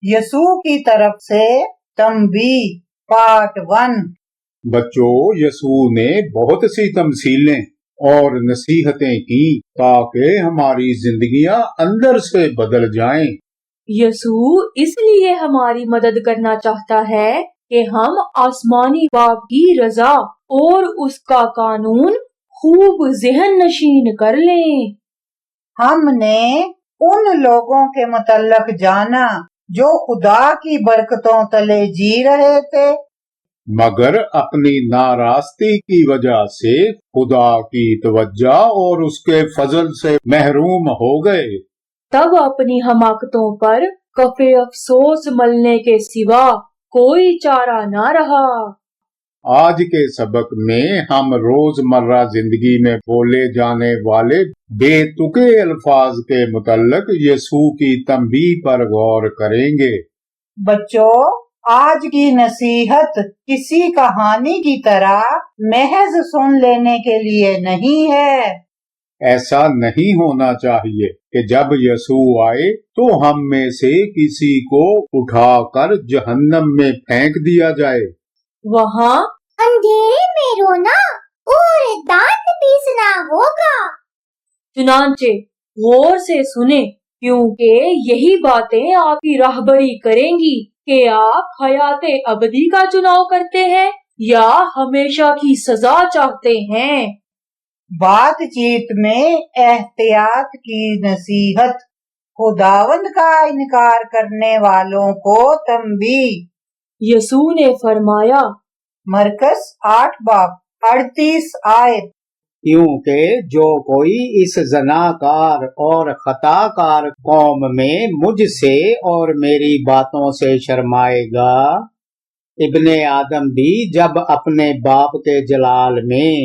یسوع کی طرف سے تنبیہ پارٹ 1۔ بچوں، یسوع نے بہت سی تمثیلیں اور نصیحتیں کی تاکہ ہماری زندگیاں اندر سے بدل جائیں۔ یسوع اس لیے ہماری مدد کرنا چاہتا ہے کہ ہم آسمانی باپ کی رضا اور اس کا قانون خوب ذہن نشین کر لیں۔ ہم نے ان لوگوں کے متعلق جانا جو خدا کی برکتوں تلے جی رہے تھے، مگر اپنی ناراستی کی وجہ سے خدا کی توجہ اور اس کے فضل سے محروم ہو گئے۔ تب اپنی حماقتوں پر کفِ افسوس ملنے کے سوا کوئی چارہ نہ رہا۔ آج کے سبق میں ہم روزمرہ زندگی میں بولے جانے والے بے تکے الفاظ کے متعلق یسوع کی تنبیہ پر غور کریں گے۔ بچوں، آج کی نصیحت کسی کہانی کی طرح محض سن لینے کے لیے نہیں ہے۔ ایسا نہیں ہونا چاہیے کہ جب یسوع آئے تو ہم میں سے کسی کو اٹھا کر جہنم میں پھینک دیا جائے۔ وہاں اندھیرے میں رونا اور دانت پیسنا ہوگا۔ چنانچہ غور سے سنیں، کیونکہ یہی باتیں آپ کی راہبری کریں گی کہ آپ حیات ابدی کا چناؤ کرتے ہیں یا ہمیشہ کی سزا چاہتے ہیں۔ بات چیت میں احتیاط کی نصیحت، خداوند کا انکار کرنے والوں کو تنبیہ۔ یسوع نے فرمایا، مرکز 8 باب 38 آیت، کیونکہ جو کوئی اس زناکار اور خطا کار قوم میں مجھ سے اور میری باتوں سے شرمائے گا، ابن آدم بھی جب اپنے باپ کے جلال میں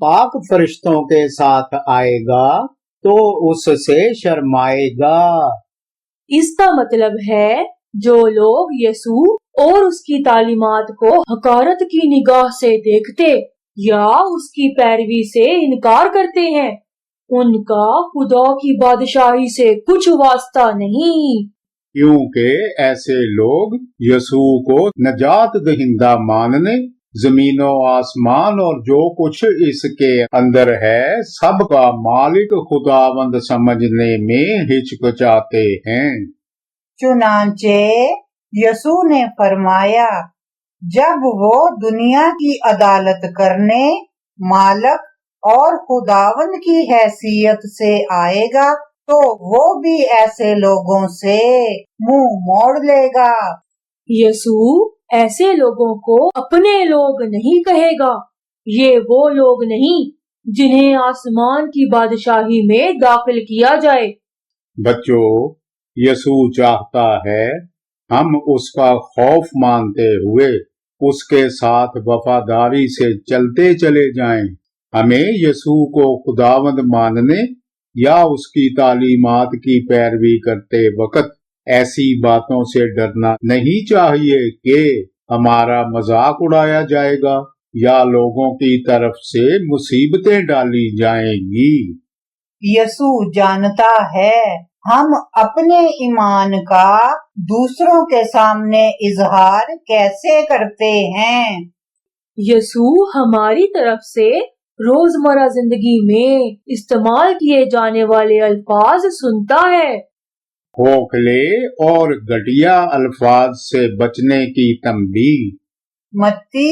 پاک فرشتوں کے ساتھ آئے گا تو اس سے شرمائے گا۔ اس کا مطلب ہے جو لوگ یسوع اور اس کی تعلیمات کو حقارت کی نگاہ سے دیکھتے یا اس کی پیروی سے انکار کرتے ہیں، ان کا خدا کی بادشاہی سے کچھ واسطہ نہیں، کیونکہ ایسے لوگ یسوع کو نجات دہندہ ماننے، زمین و آسمان اور جو کچھ اس کے اندر ہے سب کا مالک خداوند سمجھنے میں ہچکچاتے ہیں۔ چنانچہ یسوع نے فرمایا، جب وہ دنیا کی عدالت کرنے مالک اور خداوند کی حیثیت سے آئے گا تو وہ بھی ایسے لوگوں سے منہ موڑ لے گا۔ یسوع ایسے لوگوں کو اپنے لوگ نہیں کہے گا۔ یہ وہ لوگ نہیں جنہیں آسمان کی بادشاہی میں داخل کیا جائے۔ بچوں، یسوع چاہتا ہے ہم اس کا خوف مانتے ہوئے اس کے ساتھ وفاداری سے چلتے چلے جائیں۔ ہمیں یسوع کو خداوند ماننے یا اس کی تعلیمات کی پیروی کرتے وقت ایسی باتوں سے ڈرنا نہیں چاہیے کہ ہمارا مذاق اڑایا جائے گا یا لوگوں کی طرف سے مصیبتیں ڈالی جائیں گی۔ یسوع جانتا ہے ہم اپنے ایمان کا دوسروں کے سامنے اظہار کیسے کرتے ہیں۔ یسوع ہماری طرف سے روزمرہ زندگی میں استعمال کیے جانے والے الفاظ سنتا ہے۔ کھوکھلے اور گھٹیا الفاظ سے بچنے کی تنبیہ۔ متی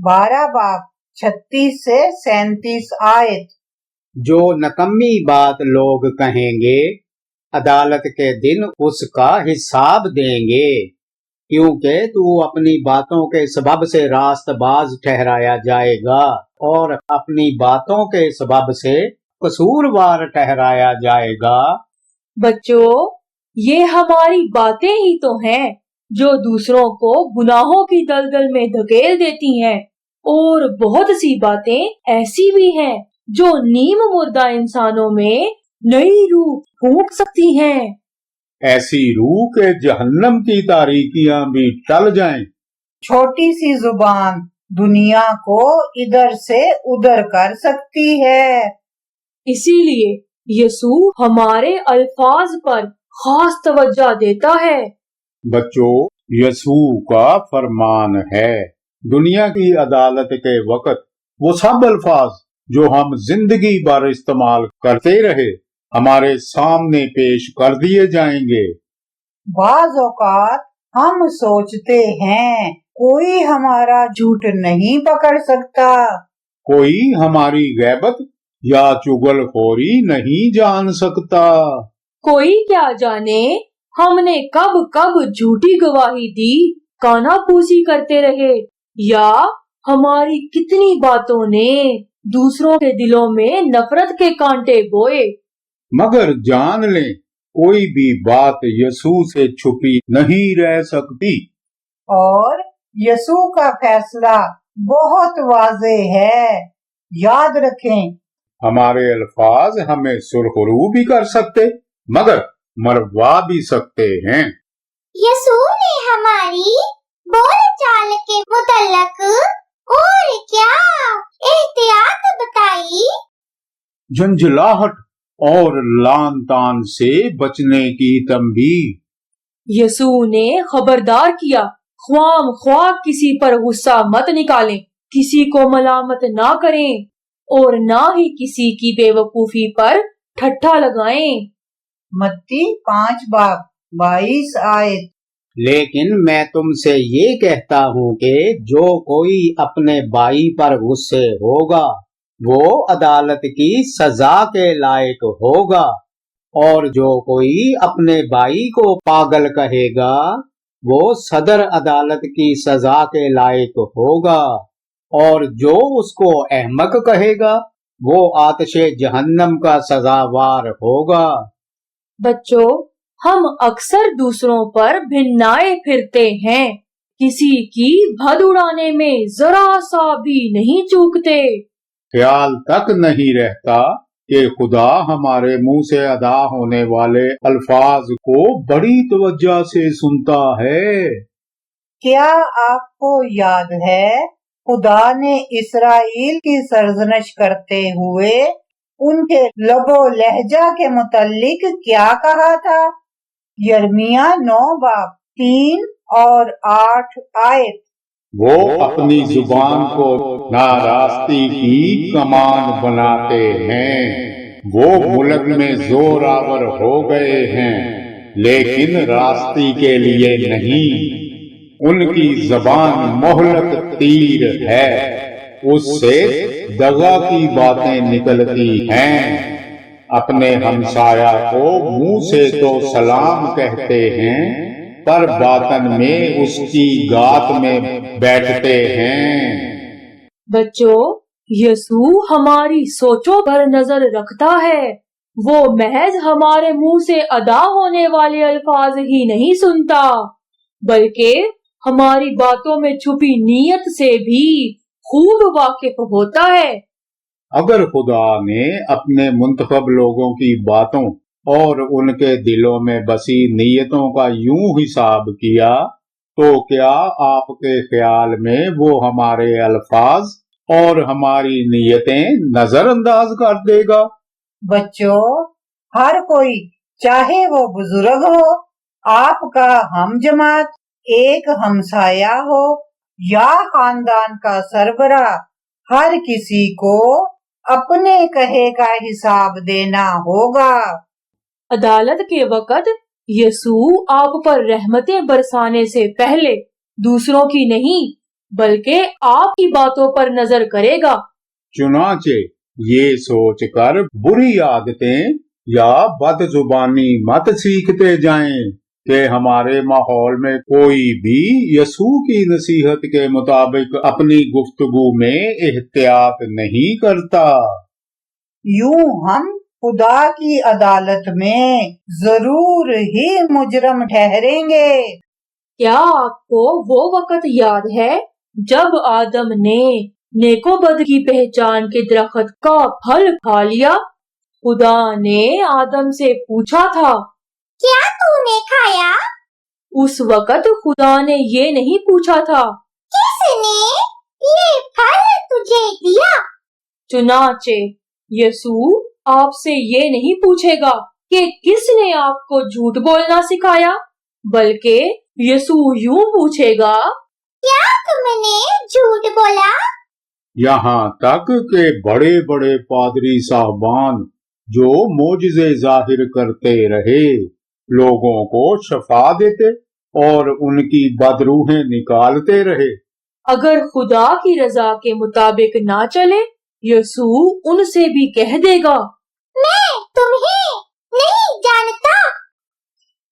12 باب 36 سے 37 آیت، جو نکمی بات لوگ کہیں گے عدالت کے دن اس کا حساب دیں گے، کیونکہ تو اپنی باتوں کے سبب سے راست باز ٹھہرایا جائے گا اور اپنی باتوں کے سبب سے قصوروار ٹھہرایا جائے گا۔ بچوں، یہ ہماری باتیں ہی تو ہیں جو دوسروں کو گناہوں کی دلدل میں دھکیل دیتی ہیں، اور بہت سی باتیں ایسی بھی ہیں جو نیم مردہ انسانوں میں نئی روح پھونک سکتی ہیں، ایسی روح کہ جہنم کی تاریکیاں بھی ٹل جائیں۔ چھوٹی سی زبان دنیا کو ادھر سے ادھر کر سکتی ہے۔ اسی لیے یسوع ہمارے الفاظ پر خاص توجہ دیتا ہے۔ बच्चों, यसूह का फरमान है, दुनिया की अदालत के वक्त वो सब अल्फाज जो हम जिंदगी भर इस्तेमाल करते रहे हमारे सामने पेश कर दिए जाएंगे। बाज औकात हम सोचते हैं कोई हमारा झूठ नहीं पकड़ सकता, कोई हमारी गैबत या चुगलखोरी नहीं जान सकता। कोई क्या जाने हमने कब कब झूठी गवाही दी, कानाफूसी करते रहे, या हमारी कितनी बातों ने दूसरों के दिलों में नफरत के कांटे बोए। मगर जान लें, कोई भी बात यसूह से छुपी नहीं रह सकती। और यसूह का फैसला बहुत वाज़े है। याद रखें, हमारे अल्फाज हमें सुरखरू भी कर सकते मगर मरवा भी सकते हैं। यसूह ने हमारी बोल चाल के मुतल्लक और क्या एहतियात बताई? झंझलाहट और लान तान से बचने की तंबीह। यसूह ने खबरदार किया, ख्वाम ख्वाह किसी पर गुस्सा मत निकालें, किसी को मलामत ना करें और ना ही किसी की बेवकूफी पर ठट्ठा लगाएं। मत्ती 5 बाब 22 आयत। लेकिन मैं तुमसे ये कहता हूँ कि जो कोई अपने भाई पर गुस्से होगा वो अदालत की सजा के लायक होगा, और जो कोई अपने भाई को पागल कहेगा वो सदर अदालत की सजा के लायक होगा, और जो उसको अहमक कहेगा वो आतिशे जहन्नम का सजावार होगा। बच्चों, हम अक्सर दूसरों पर भिन्नाए फिरते हैं, किसी की भद उड़ाने में जरा सा भी नहीं चूकते। ख्याल तक नहीं रहता कि खुदा हमारे मुंह से अदा होने वाले अल्फाज को बड़ी तवज्जो से सुनता है। क्या आपको याद है खुदा ने इसराइल की सरजनश करते हुए उनके लबो लहजा के मुतल्लिक क्या कहा था? यर्मिया 9 बाब 3 और 8 आयत। वो अपनी जुबान को नारास्ती की कमान बनाते हैं, वो मुल्क में जोरावर हो गए हैं लेकिन रास्ती के लिए नहीं। उनकी जबान मोहलक तीर है, उससे दगा की बातें निकलती हैं। अपने हमसाया को मुंह से तो सलाम कहते हैं पर बातन में उसकी गात में बैठते हैं। बच्चों, यसूह हमारी सोचों पर नजर रखता है, वो महज हमारे मुंह से अदा होने वाले अल्फाज ही नहीं सुनता बल्कि हमारी बातों में छुपी नीयत से भी खूब वाकिफ होता है। अगर खुदा ने अपने मुंतखब लोगों की बातों और उनके दिलों में बसी नीयतों का यूं हिसाब किया तो क्या आपके ख्याल में वो हमारे अल्फाज और हमारी नीयतें नजरअंदाज कर देगा? बच्चों, हर कोई चाहे वो बुजुर्ग हो, आपका हम जमात, एक हमसाया हो या खानदान का सरबराह, हर किसी को अपने कहे का हिसाब देना होगा। अदालत के वक़्त यसूह आप पर रहमतें बरसाने से पहले दूसरों की नहीं बल्कि आपकी बातों पर नजर करेगा। चुनाचे ये सोचकर बुरी आदतें या बदजुबानी मत सीखते जाएं कि हमारे माहौल में कोई भी यसूह की नसीहत के मुताबिक अपनी गुफ्तगू में एहतियात नहीं करता। यूं हम खुदा की अदालत में जरूर ही मुजरम ठहरेंगे। क्या आपको वो वक़्त याद है जब आदम ने नेकोबद की पहचान के दरख्त का फल खा लिया? खुदा ने आदम से पूछा था, क्या तूने खाया? उस वक़्त खुदा ने ये नहीं पूछा था, किसने ये फल तुझे दिया? चुनाचे यसूह आपसे ये नहीं पूछेगा कि किसने आपको झूठ बोलना सिखाया। बल्कि यसू यूं पूछेगा, क्या तुमने झूठ बोला? यहाँ तक के बड़े बड़े पादरी साहबान जो मोजज़े जाहिर करते रहे, लोगों को शफा देते और उनकी बदरूहें निकालते रहे, अगर खुदा की रजा के मुताबिक ना चले, यसू उनसे भी कह देगा, मैं तुम्हें नहीं जानता।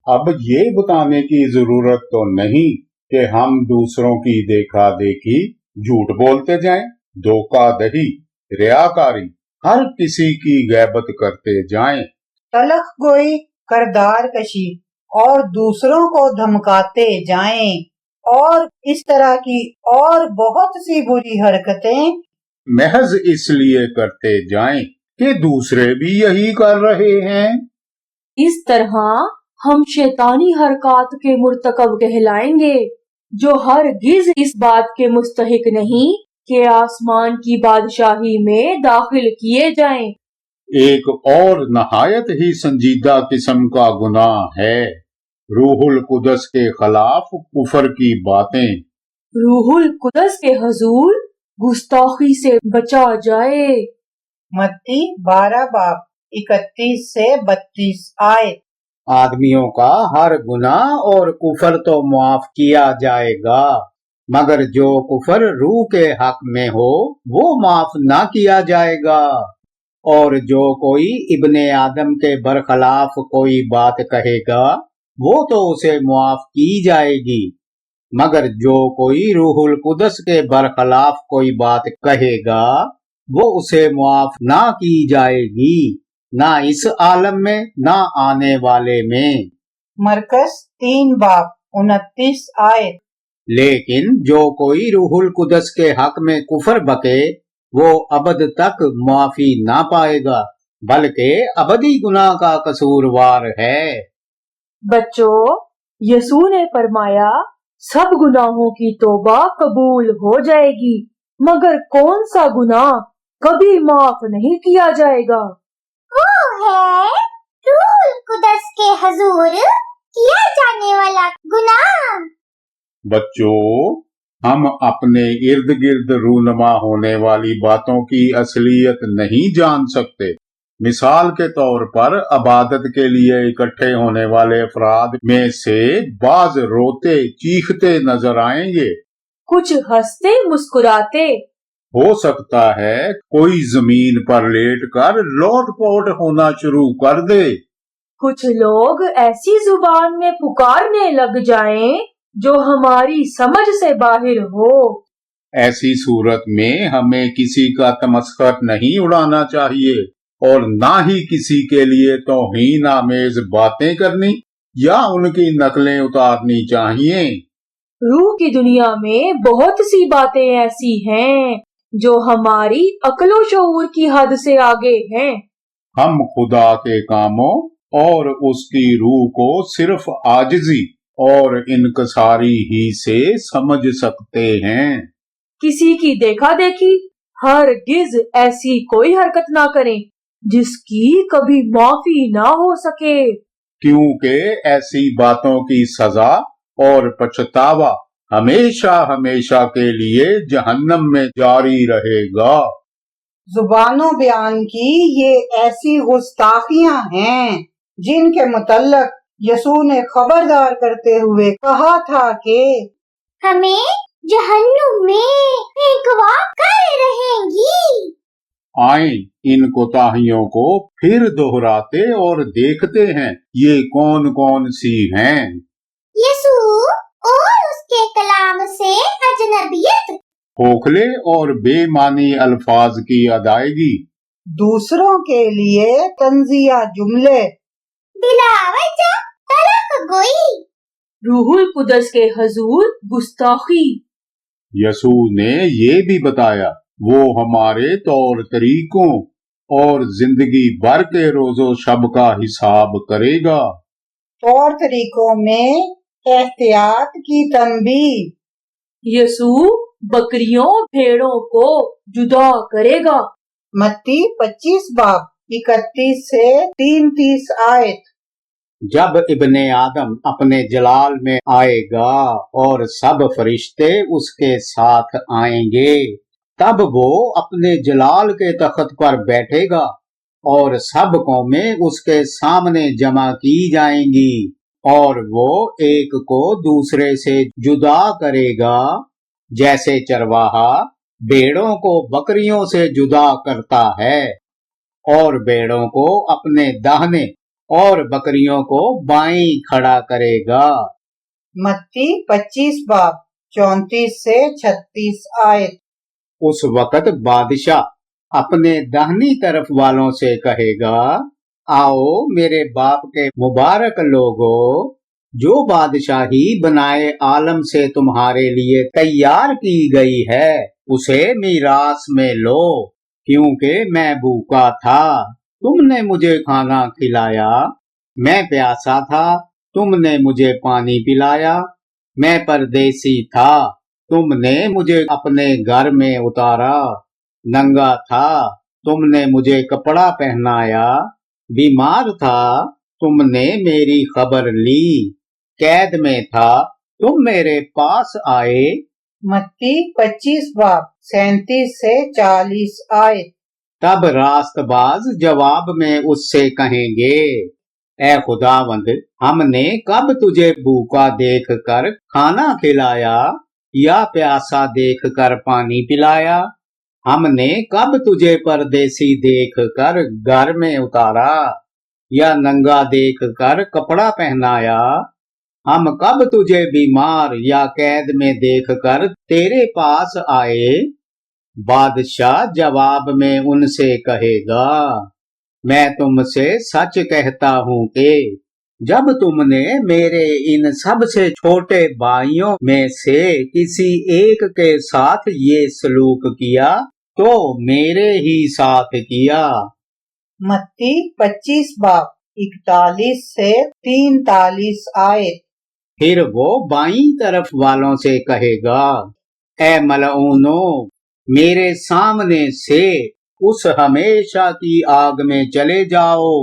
अब ये बताने की जरूरत तो नहीं कि हम दूसरों की देखा देखी झूठ बोलते जाएं, धोखाधड़ी, रियाकारी, हर किसी की गैबत करते जाएं, तलख गोई, करदार कशी और दूसरों को धमकाते जाएं और इस तरह की और बहुत सी बुरी हरकतें महज इसलिए करते जाएं कि दूसरे भी यही कर रहे हैं। इस तरह हम शैतानी हरकत के मुर्तकब कहलाएंगे, जो हरगिज इस बात के मुस्तहिक नहीं कि आसमान की बादशाही में दाखिल किए जाएं। एक और नहायत ही संजीदा किस्म का गुनाह है रूहुल कुदस के खिलाफ कुफर की बातें। रूहुल कुदस के हजूर गुस्ताखी से बचा जाए। मत्ती 12 बाब 31 से 32 आयत। आदमियों का हर गुनाह और कुफर तो मुआफ किया जाएगा, मगर जो कुफर रूह के हक में हो वो माफ ना किया जाएगा। और जो कोई इब्ने आदम के बरखलाफ कोई बात कहेगा वो तो उसे मुआफ की जाएगी, मगर जो कोई रूहुल कुदस के बरखलाफ कोई बात कहेगा वो उसे मुआफ ना की जाएगी, ना इस आलम में ना आने वाले में। मरकस 3 बाब 29 आयत। लेकिन जो कोई रूहुल कुदस के हक में कुफर बके वो अबद तक माफी ना पाएगा, बल्कि अबदी गुनाह का कसूरवार है। बच्चों, यसू ने फरमाया, सब गुनाहों की तौबा कबूल हो जाएगी, मगर कौन सा गुनाह कभी माफ नहीं किया जाएगा? वो है रूहुल कुदस के हजूर किया जाने वाला गुनाह। बच्चों, हम अपने इर्द गिर्द रूनमा होने वाली बातों की असलियत नहीं जान सकते। मिसाल के तौर पर इबादत के लिए इकट्ठे होने वाले अफराद में से बाज रोते चीखते नजर आएंगे, कुछ हंसते मुस्कुराते। हो सकता है कोई जमीन पर लेटकर लोटपोट होना शुरू कर दे। कुछ लोग ऐसी जुबान में पुकारने लग जाएं जो हमारी समझ से बाहर हो। ऐसी सूरत में हमें किसी का तमस्खर नहीं उड़ाना चाहिए और ना ही किसी के लिए तौहीन आमेज बातें करनी या उनकी नकलें उतारनी चाहिए। रूह की दुनिया में बहुत सी बातें ऐसी हैं जो हमारी अक्लो शऊर की हद से आगे हैं। हम खुदा के कामों और उसकी रूह को सिर्फ आजिजी और इनकसारी ही से समझ सकते हैं। किसी की देखा देखी हरगिज ऐसी कोई हरकत ना करें जिसकी कभी माफी ना हो सके, क्योंकि ऐसी बातों की सजा और पछतावा हमेशा हमेशा के लिए जहन्नम में जारी रहेगा। जुबानों बयान की ये ऐसी गुस्ताखियां हैं जिनके मुतल्लक यसू ने खबरदार करते हुए कहा था कि हमें जहन्नुम में फेंकवा कर रहेंगी। आए इन कोताहियों को फिर दोहराते और देखते हैं ये कौन कौन सी हैं। यसू और उसके कलाम से अजनबियत, खोखले और बेमानी अल्फाज की अदायगी, दूसरों के लिए तंजिया जुमले, बिलावजा तलक गोई, रूहुल कुदस के हजूर गुस्ताखी। यसू ने ये भी बताया वो हमारे तौर तरीकों और जिंदगी भर के रोजो शब का हिसाब करेगा। तौर तरीकों में एहतियात की तंबीह। यसू बकरियों भेड़ों को जुदा करेगा। मत्ती 25 बाब 31 से 33 आयत। जब इब्ने आदम अपने जलाल में आएगा और सब फरिश्ते उसके साथ आएंगे, तब वो अपने जलाल के तख्त पर बैठेगा और सब कौमें उसके सामने जमा की जाएंगी, और वो एक को दूसरे से जुदा करेगा, जैसे चरवाहा भेड़ों को बकरियों से जुदा करता है, और भेड़ों को अपने दाहिने और बकरियों को बाईं खड़ा करेगा। मत्ती 25 बाब 34 से 36 आयत। उस वक्त बादशाह अपने दाहिनी तरफ वालों से कहेगा, आओ मेरे बाप के मुबारक लोगो, जो बादशाही बनाए आलम से तुम्हारे लिए तैयार की गई है, उसे मीरास में लो, क्योंकि मैं भूखा था, तुमने मुझे खाना खिलाया, मैं प्यासा था, तुमने मुझे पानी पिलाया, मैं परदेसी था, तुमने मुझे अपने घर में उतारा, नंगा था, तुमने मुझे कपड़ा पहनाया, बीमार था, तुमने मेरी खबर ली, कैद में था, तुम मेरे पास आए। मत्ती 25 बाब 37 से 40 आयत। तब रास्तबाज जवाब में उससे कहेंगे, ए खुदावंद, हमने कब तुझे भूखा देख कर खाना खिलाया या प्यासा देख कर पानी पिलाया? हमने कब तुझे परदेसी देख कर घर में उतारा या नंगा देख कर कपड़ा पहनाया? हम कब तुझे बीमार या कैद में देख कर तेरे पास आए? बादशाह जवाब में उनसे कहेगा, मैं तुमसे सच कहता हूँ कि जब तुमने मेरे इन सबसे छोटे भाइयों में से किसी एक के साथ ये सलूक किया तो मेरे ही साथ किया। मत्ती 25 बाब 41 से 43 आयत। फिर वो बाईं तरफ वालों से कहेगा, ए मलऊनो, मेरे सामने से उस हमेशा की आग में चले जाओ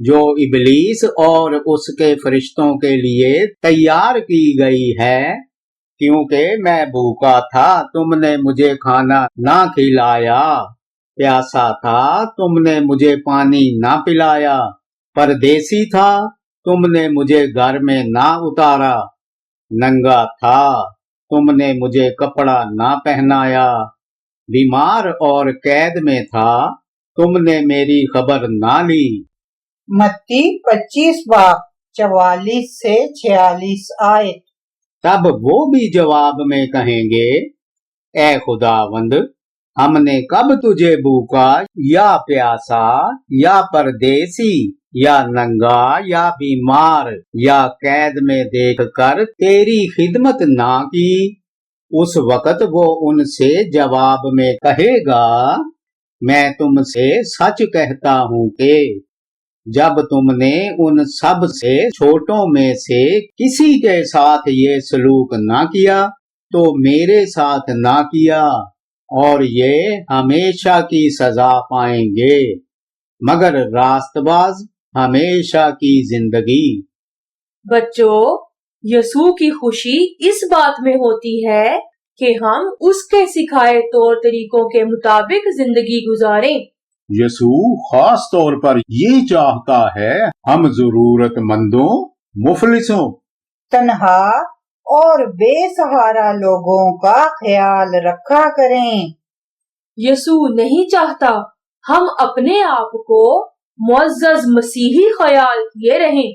जो इबलीस और उसके फरिश्तों के लिए तैयार की गई है, क्योंकि मैं भूखा था, तुमने मुझे खाना ना खिलाया, प्यासा था, तुमने मुझे पानी ना पिलाया, परदेसी था, तुमने मुझे घर में ना उतारा, नंगा था, तुमने मुझे कपड़ा ना पहनाया, बीमार और कैद में था, तुमने मेरी खबर ना ली। मत्ती 25 बाब 44 से 46 आयत। तब वो भी जवाब में कहेंगे, ए खुदावंद, हमने कब तुझे भूखा या प्यासा या परदेसी या नंगा या बीमार या कैद में देख कर तेरी खिदमत ना की? उस वक्त वो उनसे जवाब में कहेगा, मैं तुमसे सच कहता हूँ कि जब तुमने उन सब से छोटों में से किसी के साथ ये सलूक ना किया तो मेरे साथ ना किया, और ये हमेशा की सजा पाएंगे, मगर रास्तबाज हमेशा की जिंदगी। बच्चों, यसू की खुशी इस बात में होती है कि हम उसके सिखाए तौर तरीकों के मुताबिक जिंदगी गुजारें। यसू खास तौर पर ये चाहता है हम जरूरतमंदों, मुफलिसों, तन्हा और बेसहारा लोगों का ख्याल रखा करें। यसू नहीं चाहता हम अपने आप को मुअज़्ज़ज़ मसीही ख्याल किए रहें।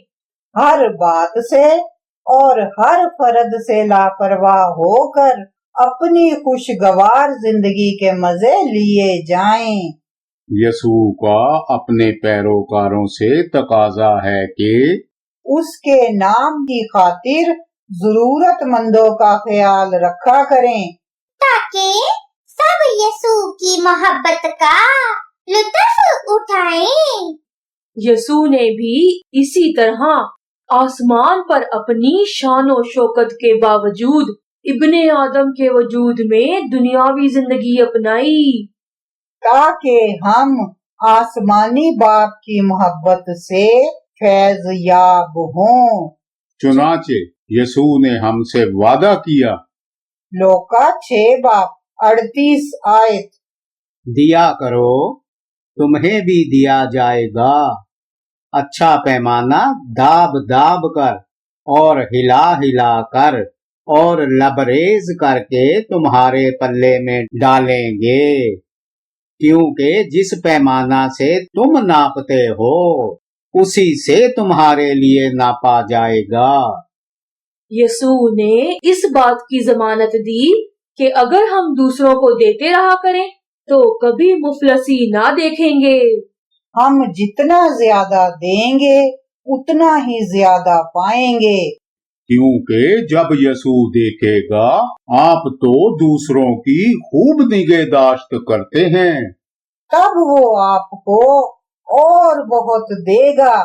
हर बात से और हर फर्द से लापरवाह होकर अपनी खुशगवार जिंदगी के मजे लिए जाएं। यसू का अपने पैरोकारों से तकाजा है कि उसके नाम की खातिर जरूरतमंदों का ख्याल रखा करें, ताकि सब यीशु की मोहब्बत का लुत्फ उठाएं। यसू ने भी इसी तरह आसमान पर अपनी शानो शौकत के बावजूद इब्ने आदम के वजूद में दुनियावी जिंदगी अपनाई, ताकि हम आसमानी बाप की मोहब्बत से फैज याब हों। चुनाचे यसू ने हमसे वादा किया। लोका 6 बाब 38 आयत। दिया करो, तुम्हें भी दिया जाएगा, अच्छा पैमाना दाब दाब कर और हिला हिला कर और लबरेज करके तुम्हारे पल्ले में डालेंगे, क्योंकि जिस पैमाना से तुम नापते हो उसी से तुम्हारे लिए नापा जाएगा। यसू ने इस बात की जमानत दी कि अगर हम दूसरों को देते रहा करें तो कभी मुफलसी ना देखेंगे। हम जितना ज्यादा देंगे उतना ही ज्यादा पाएंगे। क्योंकि जब यसू देखेगा आप तो दूसरों की खूब निगहदाश्त करते हैं, तब वो आपको और बहुत देगा,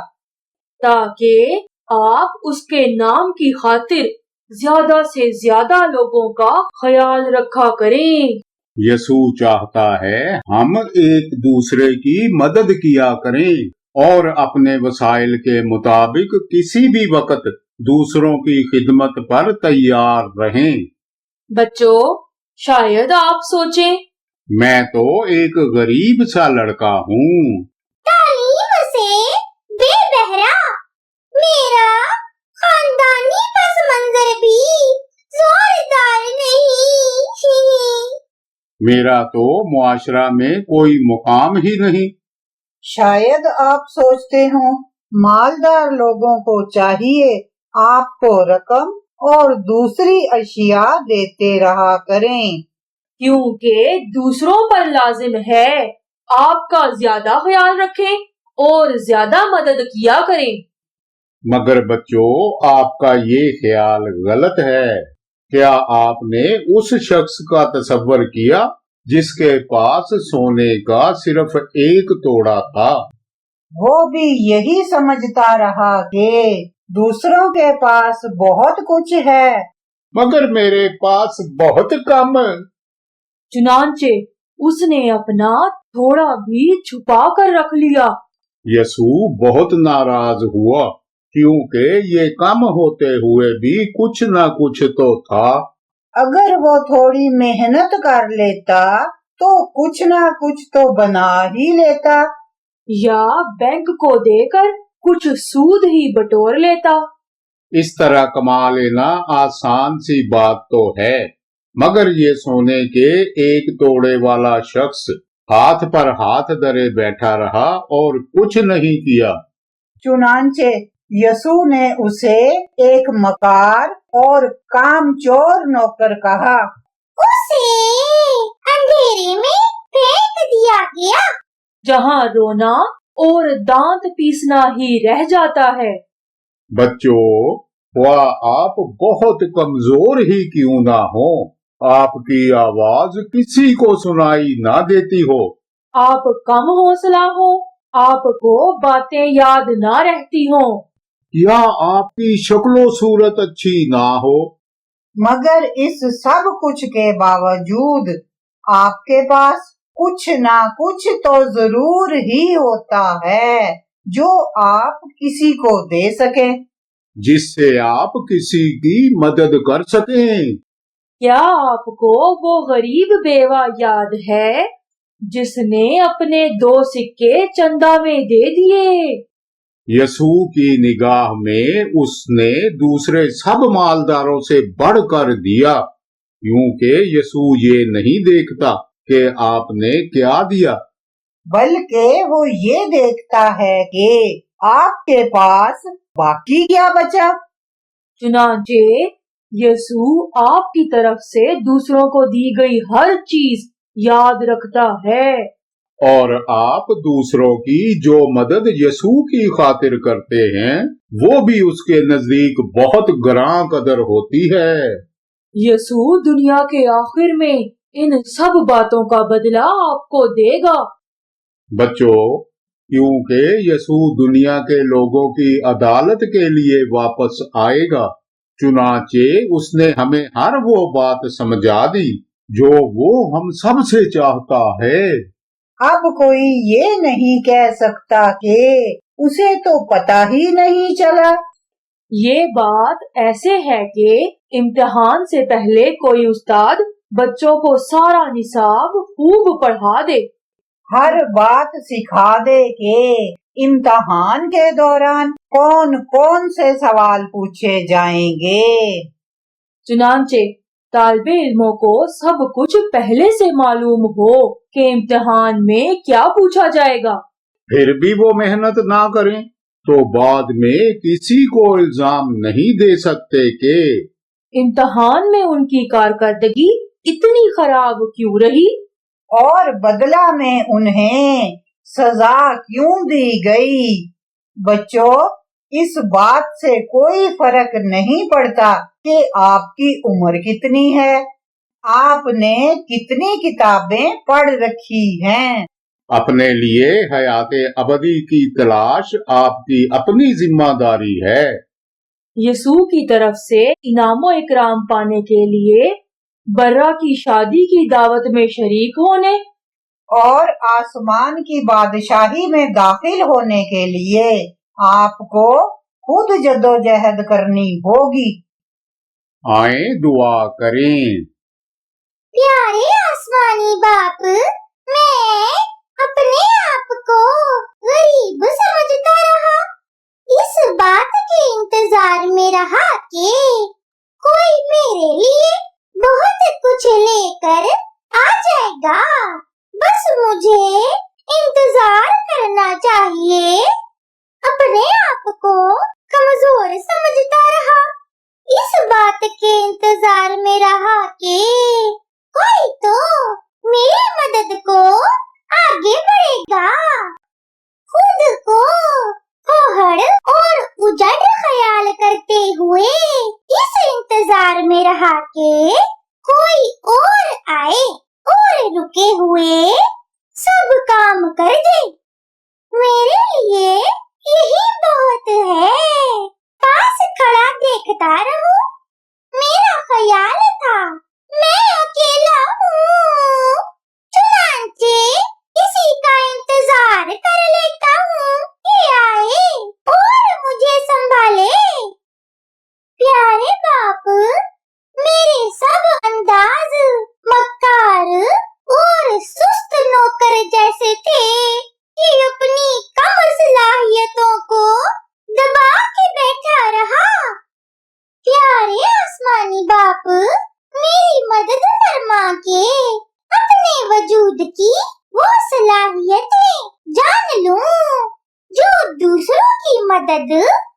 ताकि आप उसके नाम की खातिर ज्यादा से ज्यादा लोगों का ख्याल रखा करें। यसू चाहता है हम एक दूसरे की मदद किया करें और अपने वसाइल के मुताबिक किसी भी वक्त दूसरों की खिदमत पर तैयार रहें। बच्चों, शायद आप सोचें, मैं तो एक गरीब सा लड़का हूँ, तालीम से बेबहरा, मेरा खानदानी पस मंजर भी जोरदार नहीं। मेरा तो मुआशरा में कोई मुकाम ही नहीं। शायद आप सोचते हो मालदार लोगों को चाहिए आपको रकम और दूसरी अशिया देते रहा करें, क्योंकि दूसरों पर लाजिम है आपका ज्यादा ख्याल रखें और ज्यादा मदद किया करें। मगर बच्चों, आपका ये ख्याल गलत है। क्या आपने उस शख्स का तसव्वुर किया जिसके पास सोने का सिर्फ एक तोड़ा था? वो भी यही समझता रहा कि दूसरों के पास बहुत कुछ है, मगर मेरे पास बहुत कम। चुनांचे उसने अपना थोड़ा भी छुपा कर रख लिया। यसू बहुत नाराज हुआ, क्योंकि ये कम होते हुए भी कुछ न कुछ तो था। अगर वो थोड़ी मेहनत कर लेता तो कुछ ना कुछ तो बना ही लेता, या बैंक को देकर कुछ सूद ही बटोर लेता। इस तरह कमा लेना आसान सी बात तो है, मगर ये सोने के एक तोड़े वाला शख्स हाथ पर हाथ धरे बैठा रहा और कुछ नहीं किया। चुनांचे यसू ने उसे एक मकार और कामचोर नौकर कहा। उसे अंधेरे में फेंक दिया गया, जहाँ रोना और दांत पीसना ही रह जाता है। बच्चों, वह आप बहुत कमजोर ही क्यों ना हो, आपकी आवाज किसी को सुनाई ना देती हो, आप कम हौसला हो, आपको बातें याद ना रहती हो, या आपकी शक्लो सूरत अच्छी ना हो, मगर इस सब कुछ के बावजूद आपके पास कुछ ना कुछ तो जरूर ही होता है जो आप किसी को दे सके, जिससे आप किसी की मदद कर सकें। क्या आपको वो गरीब बेवा याद है जिसने अपने 2 सिक्के चंदा में दे दिए? यसू की निगाह में उसने दूसरे सब मालदारों से बढ़कर दिया, क्योंकि यसू ये नहीं देखता कि आपने क्या दिया, बल्कि वो ये देखता है कि आपके पास बाकी क्या बचा। चुनांचे यसू आपकी तरफ से दूसरों को दी गई हर चीज याद रखता है, और आप दूसरों की जो मदद यसू की खातिर करते हैं वो भी उसके नजदीक बहुत ग्रां कदर होती है। यसू दुनिया के आखिर में इन सब बातों का बदला आपको देगा। बच्चों, क्योंकि यसू दुनिया के लोगों की अदालत के लिए वापस आएगा, चुनाचे उसने हमें हर वो बात समझा दी जो वो हम सब से चाहता है। अब कोई ये नहीं कह सकता कि उसे तो पता ही नहीं चला। ये बात ऐसे है कि इम्तिहान से पहले कोई उस्ताद बच्चों को सारा निसाब खूब पढ़ा दे, हर बात सिखा दे कि इम्तिहान के दौरान कौन कौन से सवाल पूछे जाएंगे। चुनांचे तालिबे इल्मों को सब कुछ पहले से मालूम हो कि इम्तिहान में क्या पूछा जाएगा। फिर भी वो मेहनत ना करें तो बाद में किसी को इल्जाम नहीं दे सकते कि इम्तिहान में उनकी कारकर्दगी इतनी खराब क्यों रही और बदला में उन्हें सजा क्यों दी गई। बच्चों, इस बात से कोई फर्क नहीं पड़ता कि आपकी उम्र कितनी है, आपने कितनी किताबें पढ़ रखी हैं। अपने लिए हयाते अबदी की तलाश आपकी अपनी जिम्मेदारी है। यसू की तरफ से इनामो इकराम पाने के लिए बर्रा की शादी की दावत में शरीक होने और आसमान की बादशाही में दाखिल होने के लिए आपको खुद जद्दोजहद करनी होगी। आए दुआ करें। प्यारे आसमानी बाप, मैं अपने आप को गरीब समझता रहा, इस बात के इंतजार में रहा कि कोई मेरे लिए बहुत कुछ लेकर आ जाएगा, बस मुझे इंतजार करना चाहिए। अपने आप को कमजोर समझता रहा, इस बात के इंतजार में रहा कि कोई तो मेरी मदद को आगे बढ़ेगा। खुद को खोहड़ और उजड़ ख्याल करते हुए इस इंतजार में रहा कि कोई और आए और रुके हुए सब काम कर दे। मेरे लिए यही बहुत है, पास खड़ा देखता रहूं। मेरा ख्याल था मैं अकेला हूँ, चुनांचे किसी का इंतजार कर लेता हूँ कि आए और मुझे संभाले। प्यारे बाप, मेरे सब अंदाज मक्कार और सुस्त नौकर जैसे थे कि अपनी कम सलाहियतों को दबा के बैठा रहा। प्यारे आसमानी बाप, मेरी मदद फरमा के अपने वजूद की वो सलाहियतें जान लूं जो दूसरों की मदद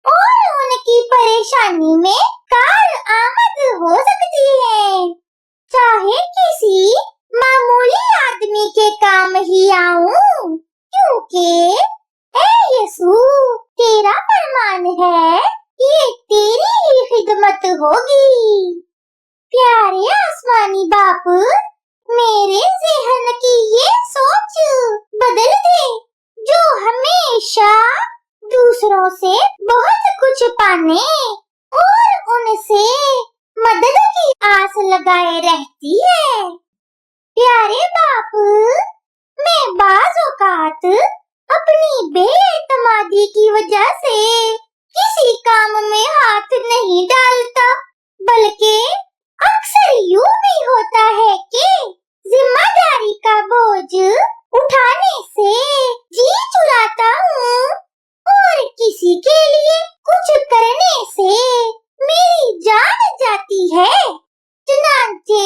और उनकी परेशानी में कार आमद हो सकती है। चाहे किसी मामूली आदमी के काम ही आऊं, क्योंकि ऐ यसू, तेरा फरमान है ये तेरी ही खिदमत होगी। प्यारे आसमानी बाप, मेरे ज़हन की ये सोच बदल दे जो हमेशा दूसरों से बहुत कुछ पाने और उनसे मदद की आस लगाए रहती है। प्यारे बाप, मैं बाज़ औक़ात अपनी बेएतमादी की वजह से किसी काम में हाथ नहीं डालता, बल्कि अक्सर यूं भी होता है कि जिम्मेदारी का बोझ उठाने से जी चुराता हूँ और किसी के लिए कुछ करने से मेरी जान जाती है। चुनांचे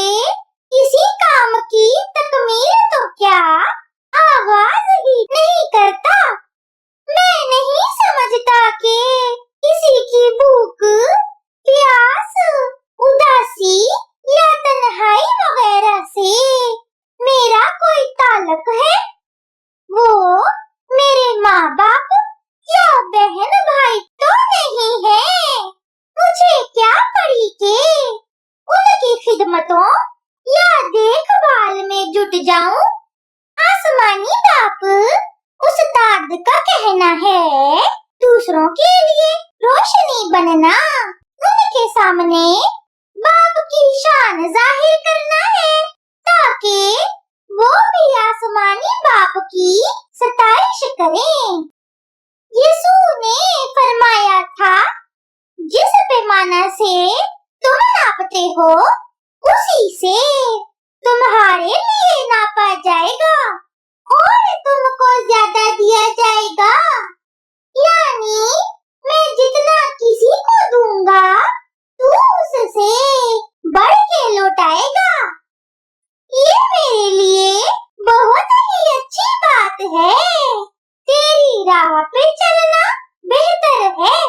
किसी काम की तकमील तो क्या आगाज ही नहीं करता। मैं नहीं समझता कि किसी की भूख, प्यास, उदासी या तन्हाई वगैरह से मेरा कोई ताल्लुक है। वो मेरे माँ बाप या बहन भाई तो नहीं है। मुझे क्या पड़ी कि उनकी खिदमतों या देखभाल में जुट जाऊं। आसमानी बाप, उस्ताद का कहना है दूसरों के लिए रोशनी बनना, उनके सामने बाप की शान जाहिर करना है, ताकि वो भी आसमानी बाप की सताइश करें। यीशु ने फरमाया था, जिस पैमाना से तुम नापते हो उसी से तुम्हारे लिए नापा जाएगा और तुमको ज्यादा दिया जाएगा। यानी मैं जितना किसी को दूंगा तू उससे बढ़ के लौटाएगा। ये मेरे लिए बहुत ही अच्छी बात है। तेरी राह पे चलना बेहतर है।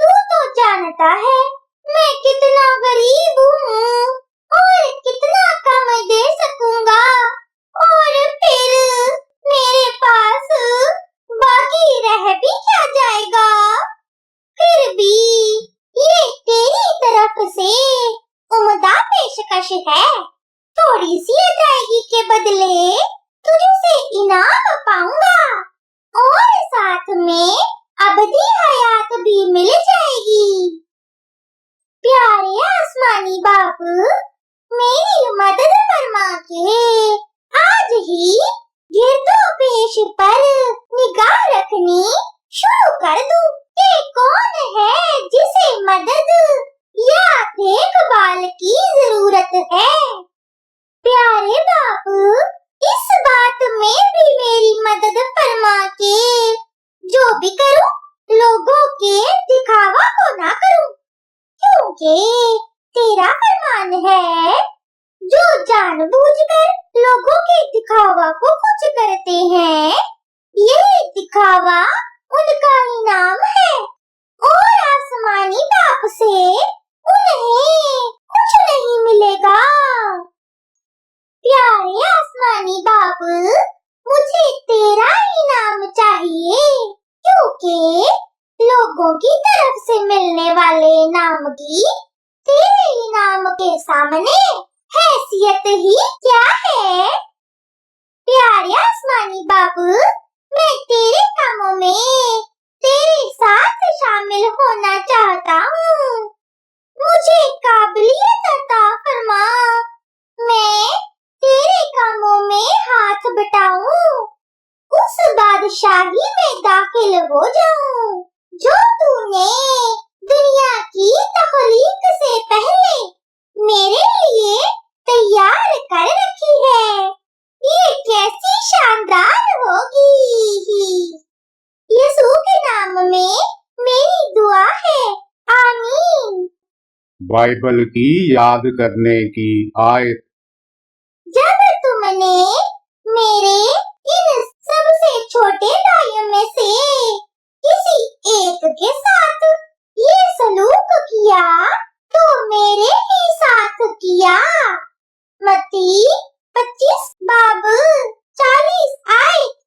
तू तो जानता है मैं कितना गरीब हूँ और कितना कम दे सकूंगा, और फिर मेरे पास बाकी रह भी क्या जाएगा। फिर भी ये तेरी तरफ से उम्दा पेशकश है। थोड़ी सी अदायगी के बदले तुझसे इनाम पाऊंगा और साथ में अबदी हयात भी मिल जाएगी। प्यारे आसमानी बाप, मेरी मदद फरमा के आज ही गिरदो पेश पर निगाह रखनी शुरू कर दूं कि कौन है जिसे मदद या देखभाल की जरूरत है। प्यारे बाप, इस बात में भी मेरी मदद फरमा के जो भी करूं लोगों के दिखावा को ना करूं, क्योंकि तेरा फरमान है, जो जानबूझकर लोगों के दिखावा को कुछ करते हैं, ये दिखावा उनका इनाम है और आसमानी बाप से उन्हें कुछ नहीं मिलेगा। प्यारे आसमानी बाप, मुझे तेरा इनाम चाहिए, क्योंकि लोगों की तरफ से मिलने वाले इनाम की तेरे इनाम के सामने हैसियत ही क्या है। प्यारे आसमानी बाप, मैं तेरे कामों में तेरे साथ शामिल होना चाहता हूँ। मुझे काबिलियत अता फरमा, मैं तेरे कामों में हाथ बटाऊं, उस बादशाही में दाखिल हो जाऊं जो तूने दुनिया की तख्लीक से पहले मेरे लिए तैयार कर रखी है। ये कैसी शानदार होगी। यीशु के नाम में मेरी दुआ है, आमीन। बाइबल की याद करने की आयत। जब तुमने मेरे इन सबसे छोटे भाइयों में से किसी एक के साथ ये सलूक किया तो मेरे ही साथ किया। मत्ती 25 बाब 40 आयत।